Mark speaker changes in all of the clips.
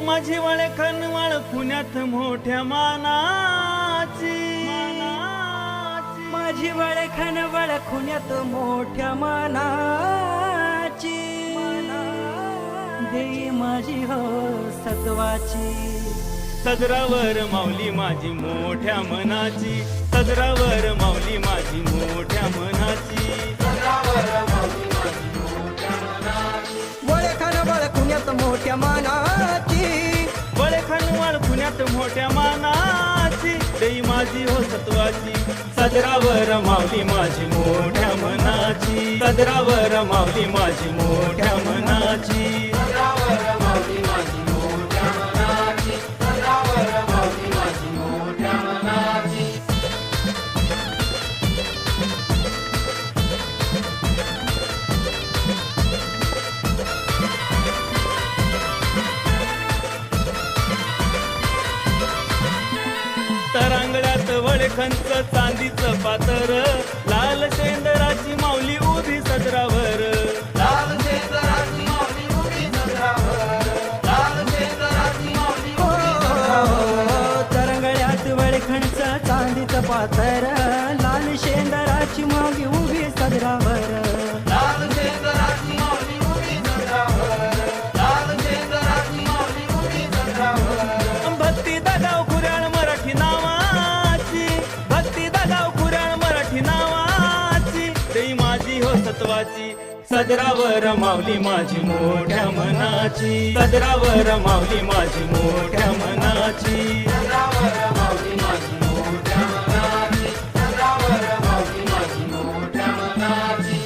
Speaker 1: माझी वळखणवळ पुण्यात मोठ्या मानाची,
Speaker 2: माझी वळखणवळ पुण्यात मोठ्या मानाची, देई माझी हो सत्वाची,
Speaker 1: सदरावर माऊली माझी मोठ्या मनाची, सदरावर माऊली माझी मोठ्या मनाची,
Speaker 2: वळखणवळ पुण्यात मोठ्या मानाची,
Speaker 1: वळखणवळ पुण्यात मोठ्या मानाची, देई माझी हो सत्वाची, सदरावर माऊली माझी मोठ्या मनाची, सदरावर माऊली माझी मोठ्या मनाची, सदरावर माऊली माझी मोठ्या मनाची, सदरावर माऊली माझी मोठ्या मनाची. तरंगळ्यात वळखंच चांदीचं पातर, लाल शेंदराची माऊली उभी सदरावर, लाल शेंदराची माऊली उभी सदरावर, लाल शेंदराची माऊली उभी सदरावर.
Speaker 2: तरंगळ्यात वळखणचं चांदीचं पातर, लाल शेंदराची मागी उभी सदरावर,
Speaker 1: लाल शेंदराची माऊली उभी सदरावर, लाल शेंदराची माऊली उभी सदरावर. भक्ती दादाव कुऱ्हाड मराठी नावाची, भक्ती दादाव कुऱ्हाड मराठी नावाची, देई माझी हो सत्वाची, सदरावर माऊली माझी मोठ्या मनाची, सदरावर माऊली माझी मोठ्या मनाची, सदरावर माऊली माझी मोठ्या मनाची, सदरावर माऊली माझी मोठ्या मनाची.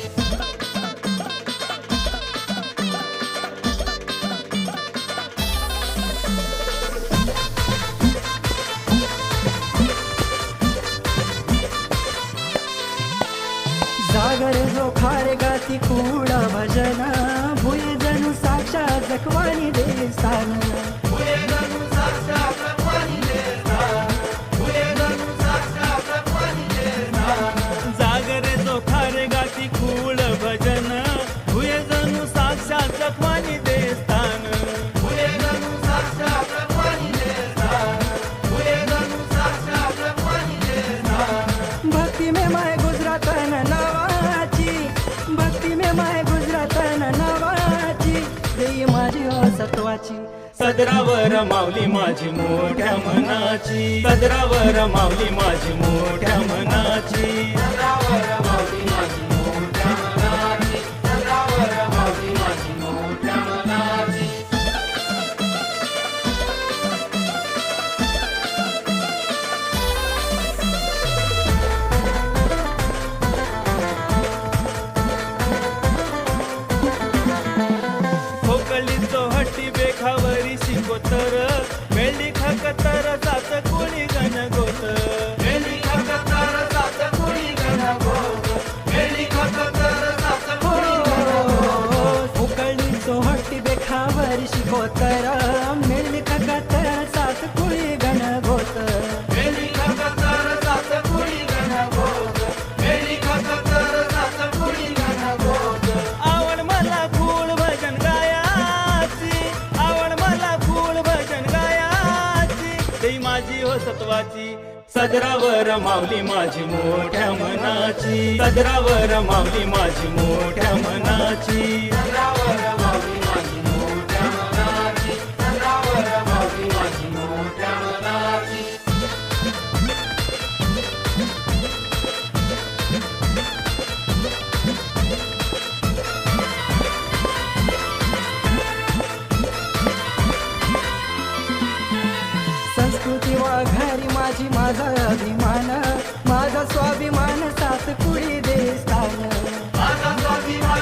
Speaker 2: जागर जो खारे गाती कुडा भजन, भुय जणू साक्षात जखवानी देवस्थान,
Speaker 1: भुये जणू साक्षात जखवानी देवस्थान, भुये जणू साक्षात जखवानी देवस्थान. जागरे जो खारे गाती खूळ भजन, भुये जणू साक्षात जखवानी देवस्थान, भुये जणू साक्षात जखवानी देवस्थान, भुये जणू साक्षात जखवानी देवस्थान.
Speaker 2: भक्ति में माय गुजरातन नवाची, भक्ति में माय गुजरातन नवाची, देई माझी हो सत्वाची,
Speaker 1: सदरावर माऊली माझी मोठ्या मनाची, सदरावर माऊली माझी मोठ्या मनाची, सदरावर माऊली माझी मोठ्या मनाची, सदरावर माऊली माझी मोठ्या मनाची. खोकलीचो हट्टी बेखावरी शिकोतर, मेली खकतर जात कोणी गण गोत, मेली खकतर जात कोणी गण गोत, मेली खकतर जात कोणी गण गोत.
Speaker 2: उकळली सोहटी बेखावर शिकोतर, मिळली खकातर सात कुळी गण गोत,
Speaker 1: मेली खकतर जात कोणी गण गोत, मेली खकतर जात कोणी गण गोत. आवड मला फूल भजन गायाची, आवड मला फूल भजन गायाची, देई माझी हो सत्वाची, सदरावर माऊली माझी मोठ्या मनाची, सदरावर माऊली माझी मोठ्या मनाची, सदरावर माऊली माझी मोठ्या मनाची, सदरावर माऊली माझी मोठ्या मनाची.
Speaker 2: संस्कृती वाघारी माझी माझा अभिमान, माझा स्वाभिमान सात कुळी देवस्थान,
Speaker 1: माझा स्वाभिमान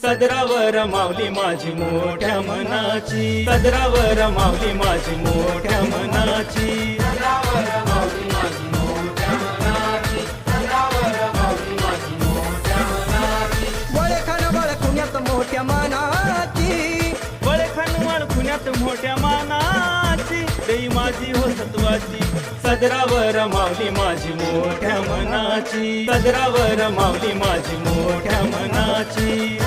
Speaker 1: सदरावर माऊली माझी मोठ्या मनाची सदरावर माऊली माझी मोठ्या मनाची सदरावर माऊली माझी मोठ्या मनाची सदरावर माऊली माझी मोठ्या मनाची
Speaker 2: बळखान बळखुण्यात मोठ्या मानाची
Speaker 1: बळखान वाळखुण्यात मोठ्या मानाची देई माझी हो सत्वाची सदरावर माऊली माझी मोठ्या मनाची सदरावर माऊली माझी मोठ्या मनाची